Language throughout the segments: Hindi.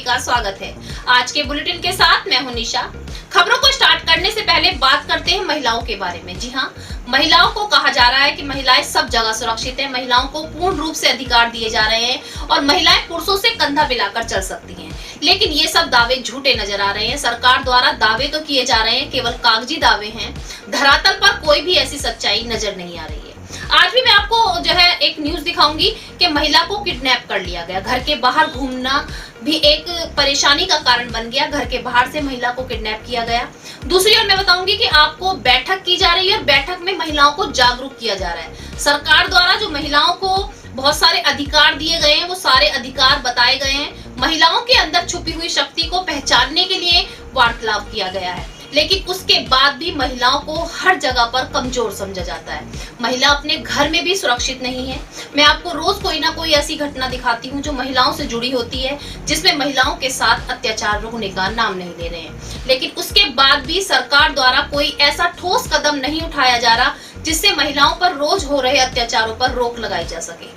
का स्वागत है। आज के बुलेटिन के साथ मैं हूं निशा। खबरों को स्टार्ट करने से पहले बात करते हैं महिलाओं के बारे में। जी हाँ, महिलाओं को कहा जा रहा है कि महिलाएं सब जगह सुरक्षित हैं, महिलाओं को पूर्ण रूप से अधिकार दिए जा रहे हैं और महिलाएं पुरुषों से कंधा मिलाकर चल सकती हैं। लेकिन ये सब दावे झूठे नजर आ रहे हैं। सरकार द्वारा दावे तो किए जा रहे हैं, केवल कागजी दावे हैं। धरातल पर कोई भी ऐसी सच्चाई नजर नहीं आ रही है। आज भी मैं आपको जो है एक न्यूज दिखाऊंगी कि महिला को किडनैप कर लिया गया। घर के बाहर घूमना भी एक परेशानी का कारण बन गया। घर के बाहर से महिला को किडनैप किया गया। दूसरी ओर मैं बताऊंगी कि आपको बैठक की जा रही है और बैठक में महिलाओं को जागरूक किया जा रहा है। सरकार द्वारा जो महिलाओं को बहुत सारे अधिकार दिए गए हैं, वो सारे अधिकार बताए गए हैं। महिलाओं के अंदर छुपी हुई शक्ति को पहचानने के लिए वार्तालाप किया गया है। लेकिन उसके बाद भी महिलाओं को हर जगह पर कमजोर समझा जाता है। महिला अपने घर में भी सुरक्षित नहीं है। मैं आपको रोज कोई ना कोई ऐसी घटना दिखाती हूँ जो महिलाओं से जुड़ी होती है, जिसमें महिलाओं के साथ अत्याचार रुकने का नाम नहीं ले रहे हैं। लेकिन उसके बाद भी सरकार द्वारा कोई ऐसा ठोस कदम नहीं उठाया जा रहा जिससे महिलाओं पर रोज हो रहे अत्याचारों पर रोक लगाई जा सके।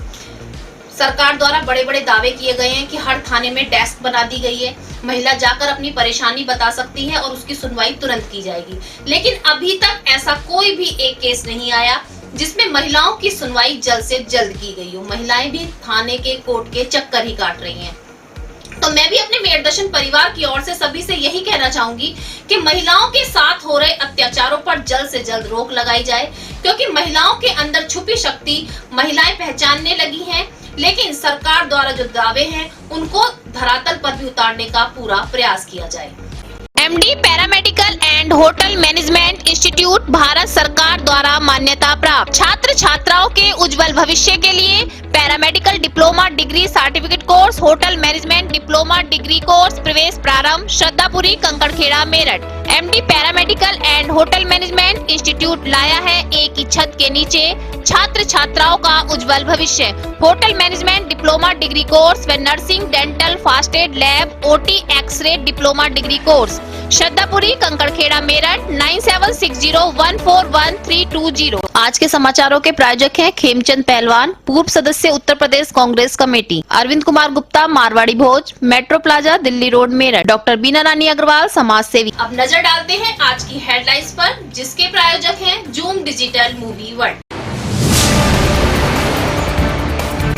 सरकार द्वारा बड़े बड़े दावे किए गए हैं कि हर थाने में डेस्क बना दी गई है, महिला जाकर अपनी परेशानी बता सकती है और उसकी सुनवाई तुरंत की जाएगी। लेकिन अभी तक ऐसा कोई भी एक केस नहीं आया जिसमें महिलाओं की सुनवाई जल्द से जल्द की गई हो। महिलाएं भी थाने के कोर्ट के चक्कर ही काट रही हैं। तो मैं भी अपने मेयर दर्शन परिवार की ओर से सभी से यही कहना चाहूंगी कि महिलाओं के साथ हो रहे अत्याचारों पर जल्द से जल्द रोक लगाई जाए, क्योंकि महिलाओं के अंदर छुपी शक्ति महिलाएं पहचानने लगी हैं। लेकिन सरकार द्वारा जो दावे हैं उनको धरातल पर भी उतारने का पूरा प्रयास किया जाए। MD paramedical and hotel management institute Bharat सरकार द्वारा मान्यता प्राप्त। छात्र छात्राओं के उज्जवल भविष्य के लिए paramedical diploma degree certificate course, hotel management diploma degree course प्रवेश प्रारंभ। Shraddhapuri, Kankarkheda, Meerut. MD paramedical and hotel management institute लाया है एक ही छत के नीचे छात्र छात्राओं का उज्जवल भविष्य। Hotel management diploma degree course व nursing, dental, first, lab, OT, X-ray diploma degree course. Shraddhapuri, Kankarkheda, Meerut. 9760141320। आज के समाचारों के प्रायोजक हैं खेमचंद पहलवान, पूर्व सदस्य Uttar Pradesh Congress committee. Arvind Kumar Gupta, Marwari Bhoj, metro plaza, Delhi road, Meerut. Doctor Bina Rani Agrawal, समाज सेवी। अब नजर डालते हैं आज की हेडलाइंस पर, जिसके प्रायोजक हैं zoom digital movie world.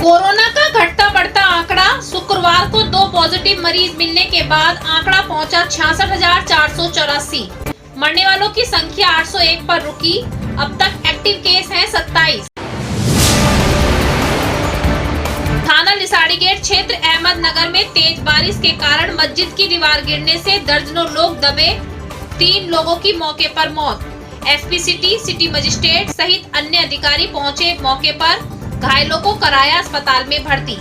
Corona का घटता बढ़ता आंकड़ा। शुक्रवार को 2 पॉजिटिव मरीज मिलने के बाद आंकड़ा पहुंचा 66,484। मरने वालों की संख्या 801 पर रुकी। अब तक एक्टिव केस हैं 27। थाना लिसाड़ी गेट क्षेत्र अहमदनगर में तेज बारिश के कारण मस्जिद की दीवार गिरने से दर्जनों लोग दबे, 3 लोगों की मौके पर मौत। एसपी सिटी मजिस्ट्रेट सहित अन्य अधिकारी पहुंचे मौके पर, घायलों को कराया अस्पताल में भर्ती।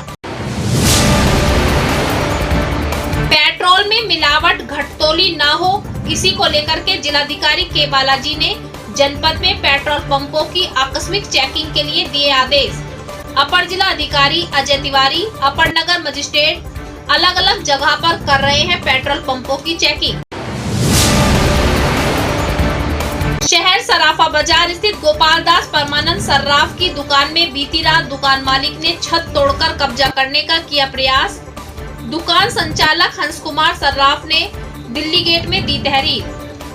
पेट्रोल में मिलावट घटतोली ना हो, इसी को लेकर के जिलाधिकारी के बालाजी ने जनपद में पेट्रोल पंपों की आकस्मिक चेकिंग के लिए दिए आदेश। अपर जिला अधिकारी अजय तिवारी, अपर नगर मजिस्ट्रेट अलग अलग जगह पर कर रहे हैं पेट्रोल पंपों की चेकिंग। शहर सराफा बाजार स्थित गोपाल दास परमानंद सर्राफ की दुकान में बीती रात दुकान मालिक ने छत तोड़कर कब्जा करने का किया प्रयास। दुकान संचालक हंस कुमार सर्राफ ने दिल्ली गेट में दी तहरीर।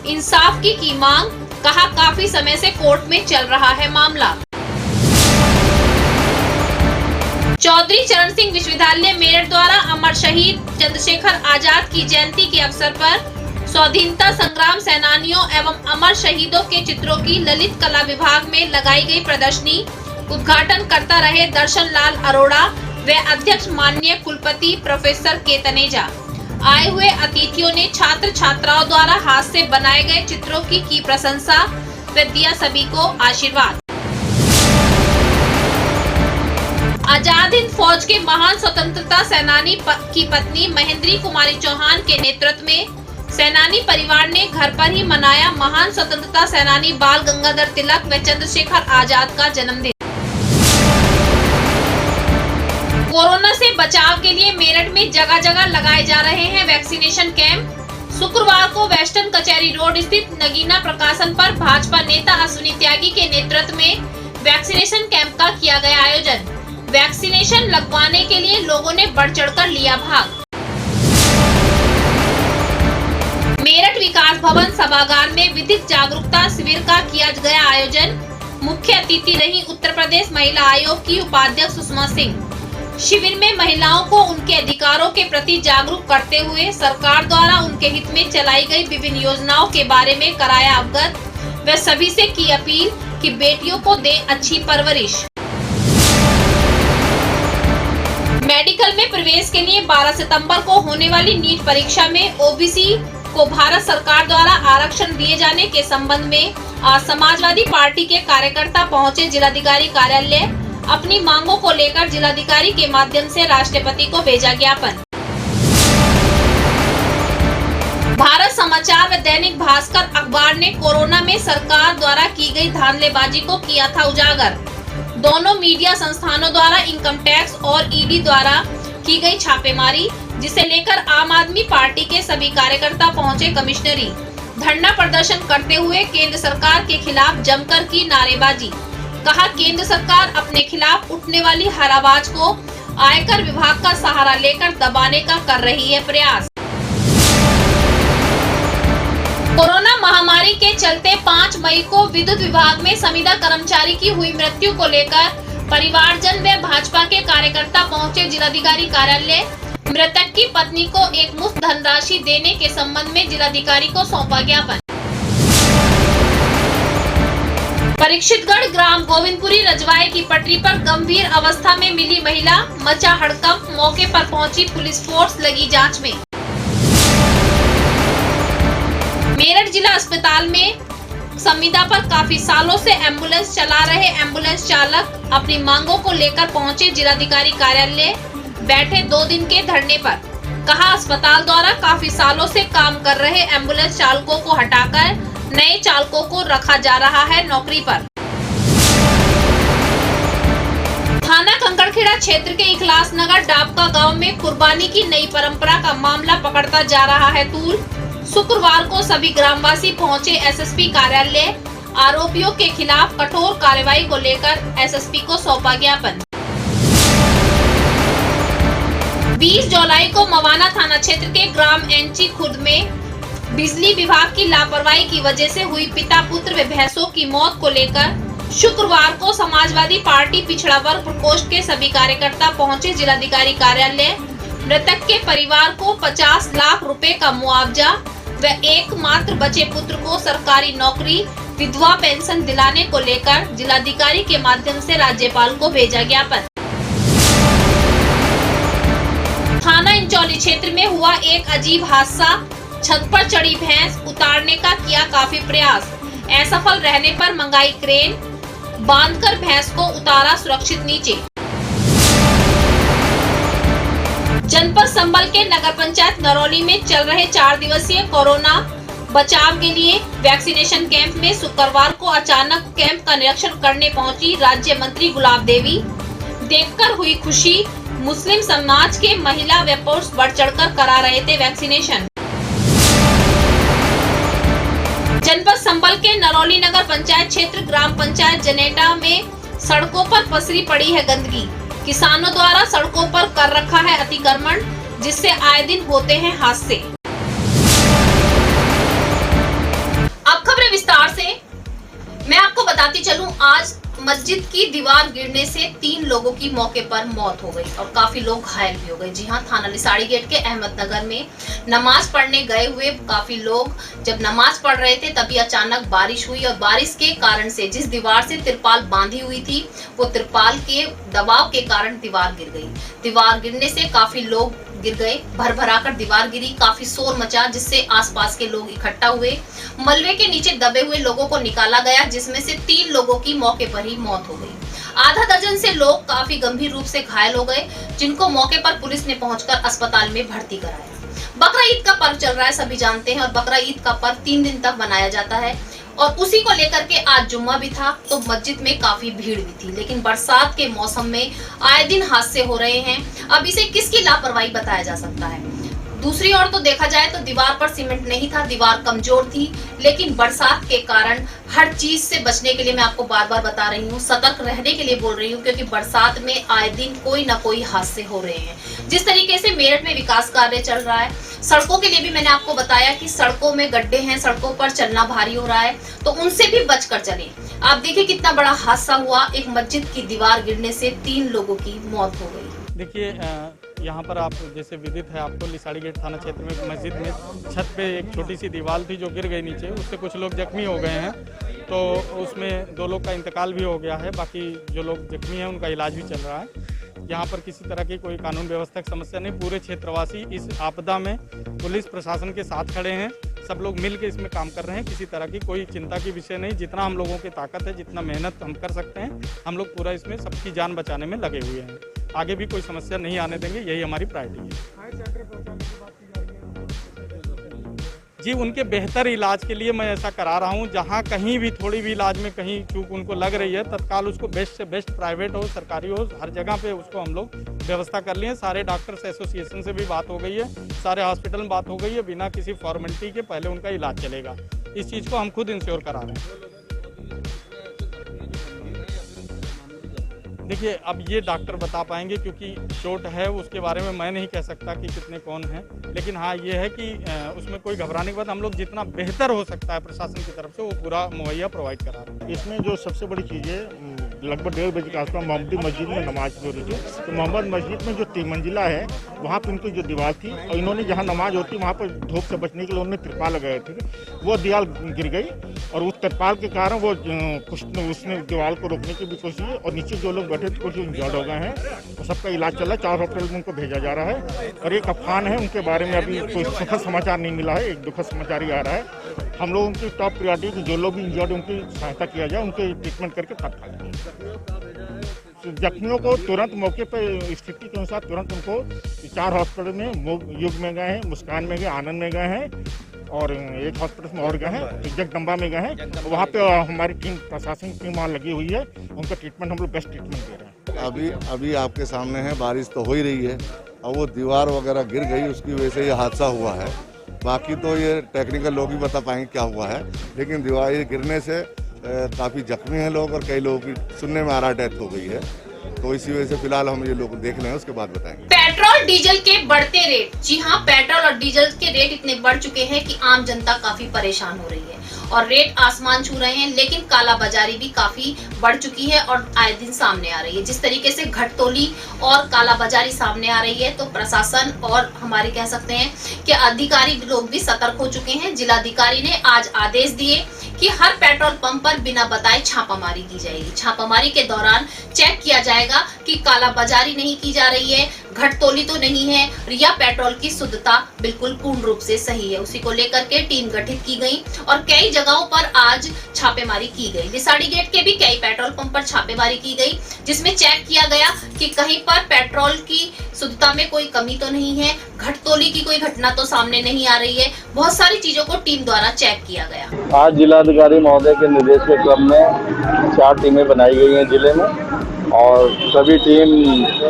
इंसाफ की मांग, कहा काफी समय से कोर्ट में चल रहा है मामला। चौधरी चरण सिंह विश्वविद्यालय मेरठ द्वारा अमर शहीद चंद्रशेखर आजाद की जयंती के अवसर पर स्वाधीनता संग्राम सेनानियों एवं अमर शहीदों के चित्रों की ललित कला विभाग में लगाई गई प्रदर्शनी। उद्घाटन करता रहे दर्शन लाल अरोड़ा व अध्यक्ष माननीय कुलपति प्रोफेसर के तनेजा। आए हुए अतिथियों ने छात्र छात्राओं द्वारा हाथ से बनाए गए चित्रों की प्रशंसा व दिया सभी को आशीर्वाद। आजाद हिंद फौज के महान स्वतंत्रता सेनानी की पत्नी महेंद्री कुमारी चौहान के नेतृत्व में सेनानी परिवार ने घर पर ही मनाया महान स्वतंत्रता सेनानी बाल गंगाधर तिलक व चंद्रशेखर आजाद का जन्मदिन। कोरोना से बचाव के लिए मेरठ में जगह जगह लगाए जा रहे हैं वैक्सीनेशन कैंप। शुक्रवार को वेस्टर्न कचहरी रोड स्थित नगीना प्रकाशन पर भाजपा नेता अश्विनी त्यागी के नेतृत्व में वैक्सीनेशन कैंप का किया गया आयोजन। वैक्सीनेशन लगवाने के लिए लोगों ने बढ़ चढ़कर लिया भाग। मेरठ विकास भवन सभागार में विधिक जागरूकता शिविर का किया गया आयोजन। मुख्य अतिथि रही उत्तर प्रदेश महिला आयोग की उपाध्यक्ष सुषमा सिंह। शिविर में महिलाओं को उनके अधिकारों के प्रति जागरूक करते हुए सरकार द्वारा उनके हित में चलाई गई विभिन्न योजनाओं के बारे में कराया अवगत व सभी से की अपील कि बेटियों को दें अच्छी परवरिश। मेडिकल में प्रवेश के लिए 12 सितंबर को होने वाली नीट परीक्षा में ओबीसी को भारत सरकार द्वारा आरक्षण दिए जाने के संबंध में आज समाजवादी पार्टी के कार्यकर्ता पहुंचे जिलाधिकारी कार्यालय। अपनी मांगों को लेकर जिलाधिकारी के माध्यम से राष्ट्रपति को भेजा ज्ञापन। भारत समाचार व दैनिक भास्कर अखबार ने कोरोना में सरकार द्वारा की गई धांधलेबाजी को किया था उजागर। दोनों मीडिया संस्थानों द्वारा इनकम टैक्स और ईडी द्वारा की गई छापेमारी, जिसे लेकर आम आदमी पार्टी के सभी कार्यकर्ता पहुंचे कमिश्नरी। धरना प्रदर्शन करते हुए केंद्र सरकार के खिलाफ जमकर की नारेबाजी। कहा, केंद्र सरकार अपने खिलाफ उठने वाली हर आवाज को आयकर विभाग का सहारा लेकर दबाने का कर रही है प्रयास। कोरोना महामारी के चलते 5 मई को विद्युत विभाग में संविदा कर्मचारी की हुई मृत्यु को लेकर परिवारजन व भाजपा के कार्यकर्ता पहुंचे जिलाधिकारी कार्यालय। मृतक की पत्नी को एक मुफ्त धनराशि देने के संबंध में जिलाधिकारी को सौंपा ज्ञापन। परीक्षितगढ़ ग्राम गोविंदपुरी रजवाए की पटरी पर गंभीर अवस्था में मिली महिला, मचा हड़कंप। मौके पर पहुंची पुलिस फोर्स, लगी जांच में। मेरठ जिला अस्पताल में संविदा पर काफी सालों से एम्बुलेंस चला रहे एम्बुलेंस चालक अपनी मांगों को लेकर पहुंचे जिलाधिकारी कार्यालय। बैठे 2 दिन के धरने पर। कहा, अस्पताल द्वारा काफी सालों से काम कर रहे एम्बुलेंस चालकों को हटाकर नए चालकों को रखा जा रहा है नौकरी पर। थाना कंकड़खेड़ा क्षेत्र के इखलास नगर डाबका गांव में कुर्बानी की नई परंपरा का मामला पकड़ता जा रहा है तूल। शुक्रवार को सभी ग्रामवासी पहुंचे एसएसपी कार्यालय। आरोपियों के खिलाफ कठोर कार्रवाई को लेकर एसएसपी को सौंपा ज्ञापन। 20 जुलाई को मवाना थाना क्षेत्र के ग्राम एंची खुर्द में बिजली विभाग की लापरवाही की वजह से हुई पिता पुत्र व भैंसों की मौत को लेकर शुक्रवार को समाजवादी पार्टी पिछड़ा वर्ग प्रकोष्ठ के सभी कार्यकर्ता पहुंचे जिलाधिकारी कार्यालय। मृतक के परिवार को 50 लाख रुपए का मुआवजा व एकमात्र बचे पुत्र को सरकारी नौकरी, विधवा पेंशन दिलाने को लेकर जिलाधिकारी के माध्यम से राज्यपाल को भेजा ज्ञापन। थाना इंचौली क्षेत्र में हुआ एक अजीब हादसा। छत पर चढ़ी भैंस उतारने का किया काफी प्रयास। असफल रहने पर मंगाई क्रेन, बांधकर भैंस को उतारा सुरक्षित नीचे। जनपद संबल के नगर पंचायत नरौली में चल रहे 4 दिवसीय कोरोना बचाव के लिए वैक्सीनेशन कैंप में शुक्रवार को अचानक कैंप का निरीक्षण करने पहुंची राज्य मंत्री गुलाब देवी। देखकर हुई खुशी। मुस्लिम समाज के महिला व पुरुष बढ़ चढ़कर करा रहे थे वैक्सीनेशन। जनपद संबल के नरौली नगर पंचायत क्षेत्र ग्राम पंचायत जनेटा में सड़कों पर पसरी पड़ी है गंदगी। किसानों द्वारा सड़कों पर कर रखा है अतिक्रमण, जिससे आए दिन होते हैं हादसे। अब खबरें विस्तार से। मैं आपको बताती चलूं, आज मस्जिद की दीवार गिरने से 3 लोगों की मौके पर मौत हो गई और काफी लोग घायल भी हो गए। जी हां, थाना लिसाड़ी गेट के अहमदनगर में नमाज पढ़ने गए हुए काफी लोग जब नमाज पढ़ रहे थे तभी अचानक बारिश हुई और बारिश के कारण से जिस दीवार से तिरपाल बांधी हुई थी वो तिरपाल के दबाव के कारण दीवार गिर गई। दीवार गिरने से काफी लोग गिर गए, भर भराकर दीवार गिरी, काफी शोर मचा जिससे आसपास के लोग इकट्ठा हुए। मलबे के नीचे दबे हुए लोगों को निकाला गया, जिसमें से 3 लोगों की मौके पर ही मौत हो गई। आधा दर्जन से लोग काफी गंभीर रूप से घायल हो गए, जिनको मौके पर पुलिस ने पहुंचकर अस्पताल में भर्ती कराया। बकरा ईद का पर्व चल रहा है, सभी जानते हैं, और बकरा ईद का पर्व 3 दिन तक मनाया जाता है और उसी को लेकर के आज जुम्मा भी था तो मस्जिद में काफी भीड़ भी थी। लेकिन बरसात के मौसम में आए दिन हादसे हो रहे हैं। अब इसे किसकी लापरवाही बताया जा सकता है? दूसरी ओर तो देखा जाए तो दीवार पर सीमेंट नहीं था, दीवार कमजोर थी, लेकिन बरसात के कारण हर चीज से बचने के लिए मैं आपको बार बार बता रही हूँ, सतर्क रहने के लिए बोल रही हूँ, क्योंकि बरसात में आए दिन कोई ना कोई हादसे हो रहे हैं। जिस तरीके से मेरठ में विकास कार्य चल रहा है, सड़कों के लिए भी मैंने आपको बताया कि सड़कों में गड्ढे हैं, सड़कों पर चलना भारी हो रहा है, तो उनसे भी बचकर चलें। आप देखिए कितना बड़ा हादसा हुआ, एक मस्जिद की दीवार गिरने से 3 लोगों की मौत हो गई। देखिए यहाँ पर आप जैसे विदित है आपको, लिसाड़ी गेट थाना क्षेत्र में एक मस्जिद में छत पे एक छोटी सी दीवार थी जो गिर गई नीचे, उससे कुछ लोग जख्मी हो गए हैं। तो उसमें 2 लोग का इंतकाल भी हो गया है, बाकी जो लोग जख्मी हैं उनका इलाज भी चल रहा है। यहाँ पर किसी तरह की कोई कानून व्यवस्था की समस्या नहीं, पूरे क्षेत्रवासी इस आपदा में पुलिस प्रशासन के साथ खड़े हैं, सब लोग मिल के इसमें काम कर रहे हैं। किसी तरह की कोई चिंता की विषय नहीं, जितना हम लोगों की ताकत है, जितना मेहनत हम कर सकते हैं, हम लोग पूरा इसमें सबकी जान बचाने में लगे हुए हैं। आगे भी कोई समस्या नहीं आने देंगे, यही हमारी प्रायोरिटी है। जी, उनके बेहतर इलाज के लिए मैं ऐसा करा रहा हूँ, जहाँ कहीं भी थोड़ी भी इलाज में कहीं चूक उनको लग रही है, तत्काल उसको बेस्ट से बेस्ट, प्राइवेट हो सरकारी हो, हर जगह पे उसको हम लोग व्यवस्था कर लिए। सारे डॉक्टर्स एसोसिएशन से भी बात हो गई है, सारे हॉस्पिटल में बात हो गई है, बिना किसी फॉर्मेलिटी के पहले उनका इलाज चलेगा। इस चीज़ को हम खुद इंश्योर करा रहे हैं। देखिए, अब ये डॉक्टर बता पाएंगे, क्योंकि चोट है उसके बारे में मैं नहीं कह सकता कि कितने कौन हैं, लेकिन हाँ ये है कि उसमें कोई घबराने की बात, हम लोग जितना बेहतर हो सकता है प्रशासन की तरफ से वो पूरा मुहैया प्रोवाइड करा रहे हैं। इसमें जो सबसे बड़ी चीज़ है, लगभग 1:30 बजे के आसपास मोहम्मदी मस्जिद में नमाज हो रही थी, तो मोहम्मद मस्जिद में जो 3 मंजिला है वहाँ पर उनकी जो दीवार थी, और इन्होंने जहाँ नमाज होती वहाँ पर धूप से बचने के लिए उन्होंने तिरपाल लगाए थे, वो दीवार गिर गई, और उस तिरपाल के कारण वो कुछ उसने दीवार को रोकने की भी कोशिश की, और नीचे जो लोग बैठे थे कुछ इंजर्ड हो गए हैं, तो सबका इलाज चल रहा है। 4 हॉस्पिटल में उनको भेजा जा रहा है, और एक अफवान है उनके बारे में अभी कोई सुखद समाचार नहीं मिला है, एक दुखद समाचार ही आ रहा है। हम लोग उनकी टॉप प्रायोरिटी कि जो लोग भी इंजर्ड उनकी सहायता किया जाए, उनके ट्रीटमेंट करके तत्काल जख्मियों को तुरंत मौके पर स्थिति के अनुसार तुरंत उनको 4 हॉस्पिटल में युग में गए हैं, मुस्कान में गए, आनंद में गए हैं, और एक हॉस्पिटल में और गए हैं, जगदम्बा में गए हैं। वहाँ पे हमारी टीम, प्रशासन की टीम वहाँ लगी हुई है, उनका ट्रीटमेंट हम लोग बेस्ट ट्रीटमेंट दे रहे हैं। अभी आपके सामने है, बारिश तो हो ही रही है, और वो दीवार वगैरह गिर गई, उसकी वजह से ये हादसा हुआ है। बाकी तो ये टेक्निकल लोग ही बता पाएंगे क्या हुआ है, लेकिन दीवार गिरने से काफ़ी जख्मी हैं लोग, और कई लोगों की सुनने में आ रहा डेथ हो गई है, तो इसी वजह से फिलहाल हम ये लोग देख रहे हैं, उसके बाद बताएंगे। पेट्रोल डीजल के बढ़ते रेट, जी हाँ, पेट्रोल और डीजल के रेट इतने बढ़ चुके हैं कि आम जनता काफी परेशान हो रही है, और रेट आसमान छू रहे हैं, लेकिन कालाबाजारी भी काफी बढ़ चुकी है और आए दिन सामने आ रही है। जिस तरीके से घटतोली और कालाबाजारी सामने आ रही है, तो प्रशासन और हमारे कह सकते हैं कि अधिकारी लोग भी सतर्क हो चुके हैं। जिलाधिकारी ने आज आदेश दिए कि हर पेट्रोल पंप पर बिना बताए छापामारी की जाएगी। छापामारी के दौरान चेक किया जाएगा कि कालाबाजारी नहीं की जा रही है, घटतोली तो नहीं है, या पेट्रोल की शुद्धता बिल्कुल पूर्ण रूप से सही है। उसी को लेकर के टीम गठित की गई और कई जगहों पर आज छापेमारी की गई। लिसाड़ी गेट के भी कई पेट्रोल पंप पर छापेमारी की गई, जिसमें चेक किया गया कि कहीं पर पेट्रोल की शुद्धता में कोई कमी तो नहीं है, घटतोली की कोई घटना तो सामने नहीं आ रही है। बहुत सारी चीजों को टीम द्वारा चेक किया गया। आज जिलाधिकारी महोदय के निर्देश के क्रम में 4 टीमें बनाई गई हैं जिले में, और सभी टीम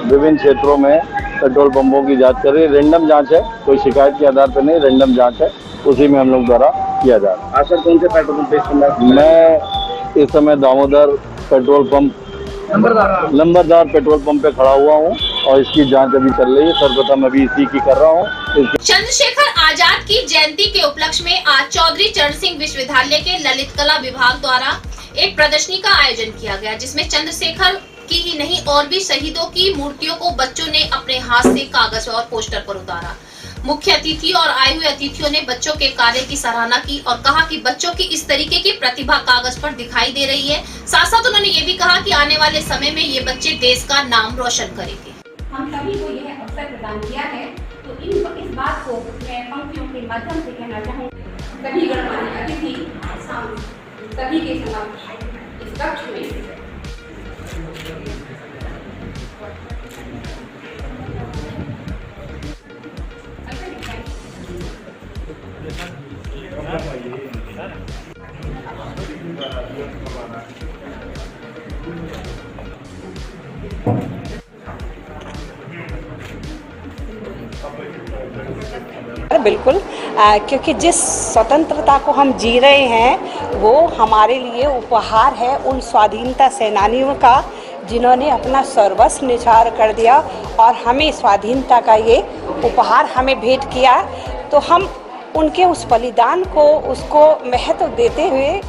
विभिन्न क्षेत्रों में पेट्रोल पंपों की जांच कर रही है। रैंडम जांच है, कोई शिकायत के आधार पर नहीं, रैंडम जांच है, उसी में हम लोग द्वारा किया जा रहा है। सर, कौन से पेट्रोल पंप? मैं इस समय दामोदर पेट्रोल पंप नंबरदार पेट्रोल पंप पे खड़ा हुआ हूँ, और इसकी जांच अभी चल रही है। सर्वप्रथम अभी इसी की कर रहा हूँ। चंद्रशेखर आजाद की जयंती के उपलक्ष्य में आज चौधरी चरण सिंह विश्वविद्यालय के ललित कला विभाग द्वारा एक प्रदर्शनी का आयोजन किया गया, जिसमें चंद्रशेखर की ही नहीं और भी शहीदों की मूर्तियों को बच्चों ने अपने हाथ से कागज और पोस्टर पर उतारा। मुख्य अतिथि और आए हुए अतिथियों ने बच्चों के कार्य की सराहना की और कहा कि बच्चों की इस तरीके की प्रतिभा कागज पर दिखाई दे रही है। साथ साथ उन्होंने ये भी कहा कि आने वाले समय में ये बच्चे देश का नाम रोशन करेंगे। हम सभी को यह अवसर प्रदान किया है, तो इस बात को मैं पंक्तियों के माध्यम से कहना चाहूँगी। सभी गणमान्य अतिथि सभी के समक्ष इस कक्ष में बिल्कुल, क्योंकि जिस स्वतंत्रता को हम जी रहे हैं वो हमारे लिए उपहार है उन स्वाधीनता सेनानियों का जिन्होंने अपना सर्वस्व निछावर कर दिया और हमें स्वाधीनता का ये उपहार हमें भेंट किया। तो हम उनके उस बलिदान को उसको महत्व देते हुए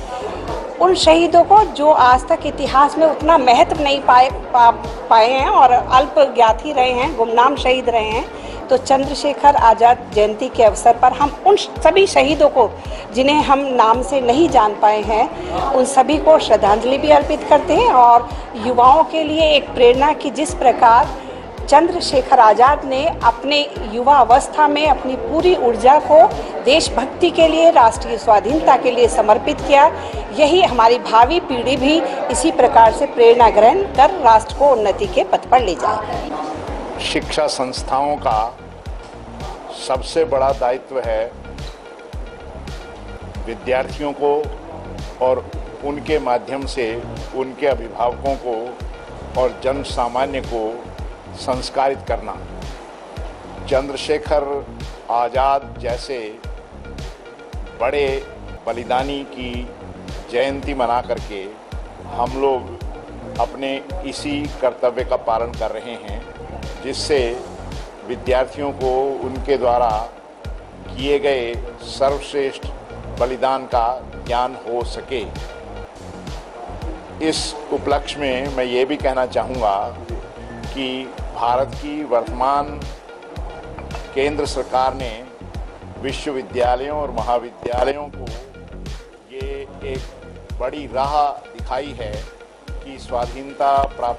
उन शहीदों को जो आज तक इतिहास में उतना महत्व नहीं पाए हैं और अल्प ज्ञात ही रहे हैं, गुमनाम शहीद रहे हैं, तो चंद्रशेखर आज़ाद जयंती के अवसर पर हम उन सभी शहीदों को जिन्हें हम नाम से नहीं जान पाए हैं उन सभी को श्रद्धांजलि भी अर्पित करते हैं और युवाओं के लिए एक प्रेरणा की जिस प्रकार चंद्रशेखर आज़ाद ने अपने युवा अवस्था में अपनी पूरी ऊर्जा को देशभक्ति के लिए, राष्ट्रीय स्वाधीनता के लिए समर्पित किया, यही हमारी भावी पीढ़ी भी इसी प्रकार से प्रेरणा ग्रहण कर राष्ट्र को उन्नति के पथ पर ले जाए। शिक्षा संस्थाओं का सबसे बड़ा दायित्व है विद्यार्थियों को और उनके माध्यम से उनके अभिभावकों को और जन सामान्य को संस्कारित करना। चंद्रशेखर आज़ाद जैसे बड़े बलिदानी की जयंती मना करके हम लोग अपने इसी कर्तव्य का पालन कर रहे हैं, जिससे विद्यार्थियों को उनके द्वारा किए गए सर्वश्रेष्ठ बलिदान का ज्ञान हो सके। इस उपलक्ष्य में मैं ये भी कहना चाहूँगा कि भारत की वर्तमान केंद्र सरकार ने विश्वविद्यालयों और महाविद्यालयों को ये एक बड़ी राह दिखाई है कि स्वाधीनता प्राप्त